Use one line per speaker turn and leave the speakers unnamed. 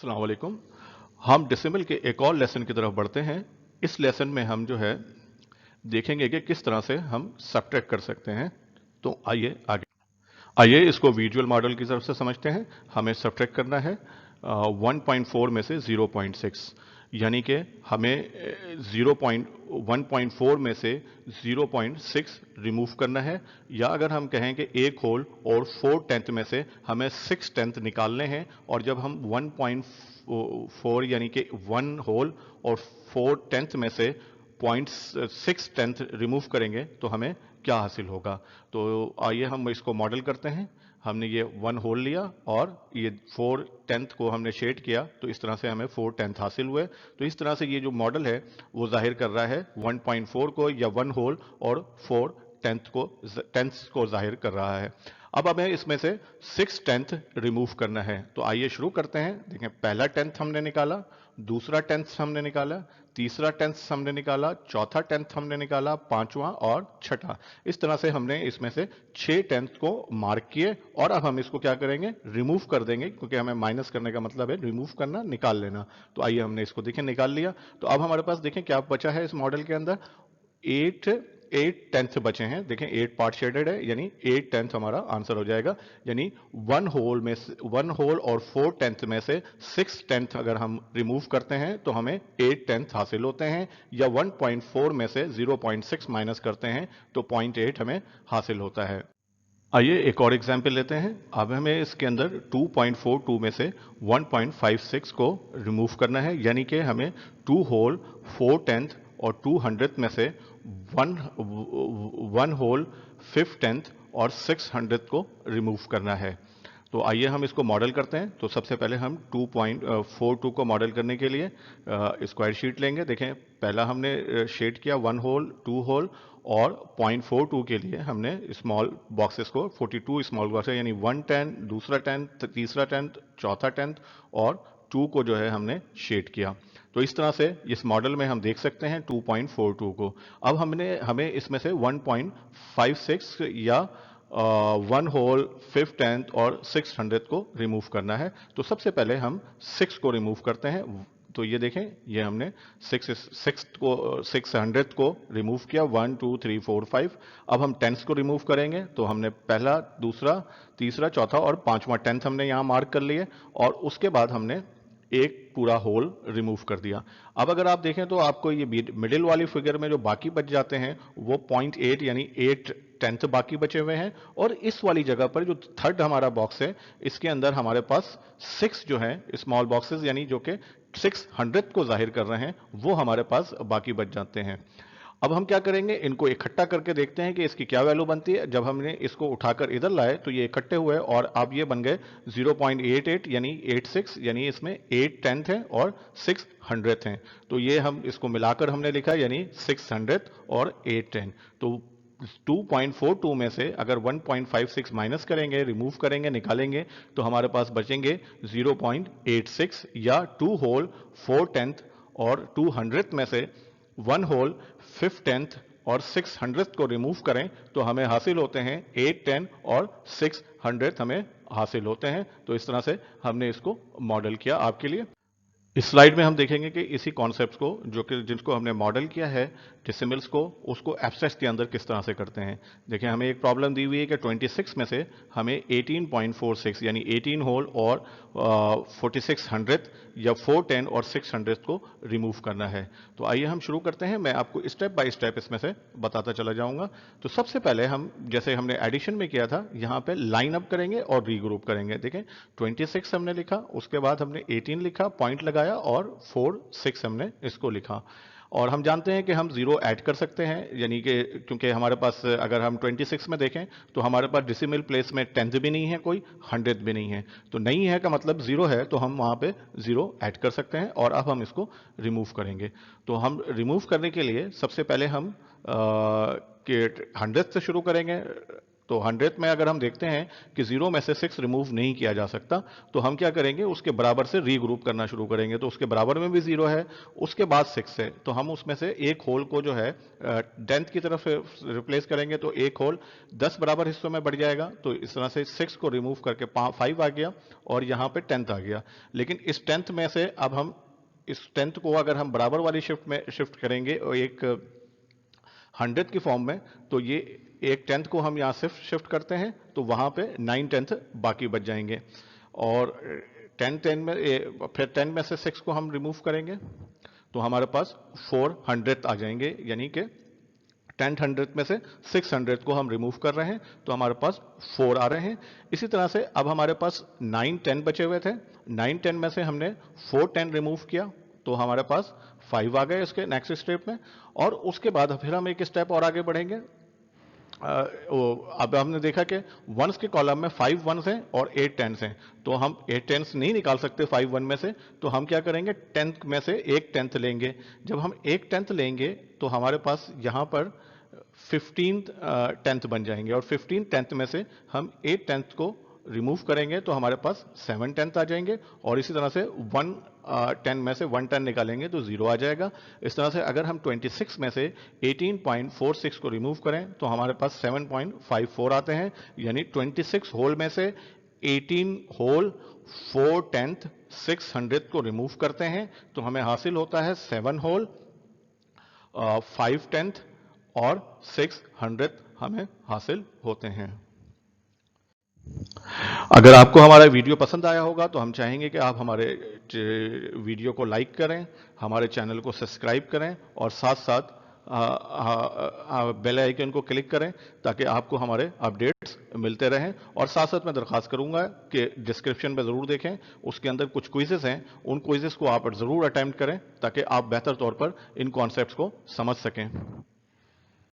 अस्सलाम वालेकुम। हम डेसिमल के एक और लेसन की तरफ बढ़ते हैं। इस लेसन में हम जो है देखेंगे कि किस तरह से हम सब्ट्रैक्ट कर सकते हैं। तो आइए आगे, आइए इसको विजुअल मॉडल की तरफ से समझते हैं। हमें सब्ट्रैक्ट करना है 1.4 में से 0.6, यानी कि हमें 1.4 में से 0.6 रिमूव करना है, या अगर हम कहें कि एक होल और 4/10 में से हमें 6/10 निकालने हैं, और जब हम 1.4 यानी कि 1 होल और 4/10 में से 0.6 रिमूव करेंगे तो हमें क्या हासिल होगा। तो आइए हम इसको मॉडल करते हैं। हमने ये 1 होल लिया और ये 4/10 को हमने शेड किया, तो इस तरह से हमें 4/10 हासिल हुए। तो इस तरह से ये जो मॉडल है वो जाहिर कर रहा है 1.4 को, या 1 होल और 4/10 को जाहिर कर रहा है। अब हमें इसमें से 6/10 रिमूव करना है। तो आइए शुरू करते हैं। देखें, पहला 10th हमने निकाला, दूसरा 10th हमने निकाला, तीसरा 10th हमने निकाला, चौथा 10th हमने निकाला, पांचवा और छठा। इस तरह से हमने इसमें से 6 10th को मार्क किए, और अब हम इसको क्या करेंगे, रिमूव कर देंगे, क्योंकि हमें माइनस करने का मतलब है रिमूव करना, निकाल लेना। तो आइए हमने इसको देखें, निकाल लिया। तो अब हमारे पास देखें क्या बचा है इस मॉडल के अंदर, 8/10 बचे हैं। देखें 8 पार्ट शेडेड है, यानी 8/10 हमारा आंसर हो जाएगा। यानी 1 होल और 4/10 में से 6/10 अगर हम रिमूव करते हैं तो हमें 8/10 हासिल होते हैं, या 1.4 में से 0.6 माइनस करते हैं तो 0.8 हमें हासिल होता है। आइए एक और एग्जाम्पल लेते हैं। अब हमें इसके अंदर 2.42 में से 1.56 को रिमूव करना है, यानी कि हमें 2 होल 4/10 और 2/100 में से 1 होल 5/10 और 6/100 को रिमूव करना है। तो आइए हम इसको मॉडल करते हैं। तो सबसे पहले हम 2.42 को मॉडल करने के लिए स्क्वायर शीट लेंगे। देखें, पहला हमने शेड किया 1 होल 2 होल, और 0.42 के लिए हमने स्मॉल बॉक्सेस को 42 स्मॉल बॉक्सेस, यानी 1/10, दूसरा 10, तीसरा 10, चौथा 10 और 2 को जो है हमने शेड किया। तो इस तरह से इस मॉडल में हम देख सकते हैं 2.42 को। अब हमें इसमें से 1.56 या 1 होल 5/10 और 6/100 को रिमूव करना है। तो सबसे पहले हम 6 को रिमूव करते हैं। तो ये देखें, ये हमने 600 को रिमूव किया, 1 2 3 4 5। अब हम 10 को रिमूव करेंगे। तो हमने पहला, दूसरा, तीसरा, चौथा और पांचवा 10 हमने यहां मार्क कर लिए, और उसके बाद हमने एक पूरा होल रिमूव कर दिया। अब अगर आप देखें तो आपको ये मिडिल वाली फिगर में जो बाकी बच जाते हैं वो 0.8 यानी 8/10 बाकी बचे हुए हैं, और इस वाली जगह पर जो थर्ड हमारा बॉक्स है इसके अंदर हमारे पास 6 जो है स्मॉल बॉक्सेस, यानी जो कि 600 को जाहिर कर रहे हैं, वो हमारे पास बाकी बच जाते हैं। अब हम क्या करेंगे, इनको इकट्ठा करके देखते हैं कि इसकी क्या वैल्यू बनती है। जब हमने इसको उठाकर इधर लाए तो ये इकट्ठे हुए, और अब ये बन गए 0.88 यानी 86, यानी इसमें 8/10 है और 600 हैं। तो ये हम इसको मिलाकर हमने लिखा, यानी 600 और 8/10। तो 2.42 में से अगर 1.56 माइनस करेंगे, रिमूव करेंगे, निकालेंगे, तो हमारे पास बचेंगे 0.86, या 2 होल 4/10 और 200 में से 1 होल 5/10 और 600 को रिमूव करें तो हमें हासिल होते हैं 8/10 और 600 हमें हासिल होते हैं। तो इस तरह से हमने इसको मॉडल किया आपके लिए। इस स्लाइड में हम देखेंगे कि इसी कॉन्सेप्ट्स को, जो कि जिनको हमने मॉडल किया है डेसिमल्स को, उसको एब्स्ट्रैक्ट के अंदर किस तरह से करते हैं। देखिए, हमें एक प्रॉब्लम दी हुई है कि 26 में से हमें 18.46 यानी 18 होल और 4600 या 4/10 और 600 को रिमूव करना है। तो आइए हम शुरू करते हैं। मैं आपको स्टेप बाय स्टेप इसमें से बताता चला जाऊंगा। तो सबसे पहले हम, जैसे हमने एडिशन में किया था, यहाँ पे लाइन अप करेंगे और रीग्रुप करेंगे। देखें, 26 हमने लिखा, उसके बाद हमने 18 लिखा, पॉइंट लगाया, और 4 6 हमने इसको लिखा। और हम जानते हैं कि हम जीरो ऐड कर सकते हैं, यानी कि क्योंकि हमारे पास, अगर हम 26 में देखें तो हमारे पास डिसिमल प्लेस में 10th भी नहीं है, कोई 100 भी नहीं है। तो नहीं है का मतलब जीरो है, तो हम वहां पे जीरो ऐड कर सकते हैं। और अब हम इसको रिमूव करेंगे। तो हम रिमूव करने के लिए सबसे पहले हम कि 100 से शुरू करेंगे। तो 100th में अगर हम देखते हैं कि 0 में से 6 रिमूव नहीं किया जा सकता, तो हम क्या करेंगे, उसके बराबर से रीग्रुप करना शुरू करेंगे। तो उसके बराबर में भी 0 है, उसके बाद 6 है, तो हम उसमें से एक होल को जो है 10th की तरफ रिप्लेस करेंगे, तो एक होल 10 बराबर हिस्सों में बढ़ जाएगा। तो इस तरह से 6 को रिमूव करके 5 आ गया और यहाँ पे 10th आ गया। लेकिन इस 10th में से अब हम इस 10th को अगर हम बराबर वाली शिफ्ट में शिफ्ट करेंगे और एक 100 की फॉर्म में, तो ये एक 10th को हम यहाँ शिफ्ट करते हैं, तो वहां पे 9/10 बाकी बच जाएंगे। और 10 में फिर 10 में से 6 को हम रिमूव करेंगे, तो हमारे पास 400 आ जाएंगे, यानी कि 10 100 में से 600 को हम रिमूव कर रहे हैं, तो हमारे पास 4 आ रहे हैं। इसी तरह से अब हमारे पास 9 10 बचे हुए थे, 9 10 में से हमने 4 10 रिमूव किया, तो हमारे पास 5 आ गए इसके नेक्स्ट स्टेप में। और उसके बाद फिर हम एक स्टेप और आगे बढ़ेंगे। अब हमने देखा कि वंस के कॉलम में 5 वंस हैं और 8 टेंस हैं, तो हम 8 टेंस नहीं निकाल सकते 5 1 में से, तो हम क्या करेंगे, 10th में से एक 10th लेंगे। जब हम एक 10th लेंगे, तो हमारे पास यहां पर 15th 10th बन जाएंगे, और 15 10th में से हम 8 10th को रिमूव करेंगे, तो हमारे पास 7 10th आ जाएंगे। और इसी तरह से 1 10 में से 1 10 निकालेंगे तो 0 आ जाएगा। इस तरह से अगर हम 26 में से 18.46 को रिमूव करें, तो हमारे पास 7.54 आते हैं, यानी 26 होल में से 18 होल 4 10th 600 को रिमूव करते हैं, तो हमें हासिल होता है 7 होल 5 10th और 600 हमें हासिल होते हैं। अगर आपको हमारा वीडियो पसंद आया होगा, तो हम चाहेंगे कि आप हमारे वीडियो को लाइक करें, हमारे चैनल को सब्सक्राइब करें, और साथ साथ बेल आइकन को क्लिक करें, ताकि आपको हमारे अपडेट्स मिलते रहें। और साथ साथ मैं दरख्वास्त करूंगा कि डिस्क्रिप्शन में ज़रूर देखें, उसके अंदर कुछ क्विजेस हैं, उन क्विजेस को आप ज़रूर अटेम्प्ट करें, ताकि आप बेहतर तौर पर इन कॉन्सेप्ट्स को समझ सकें।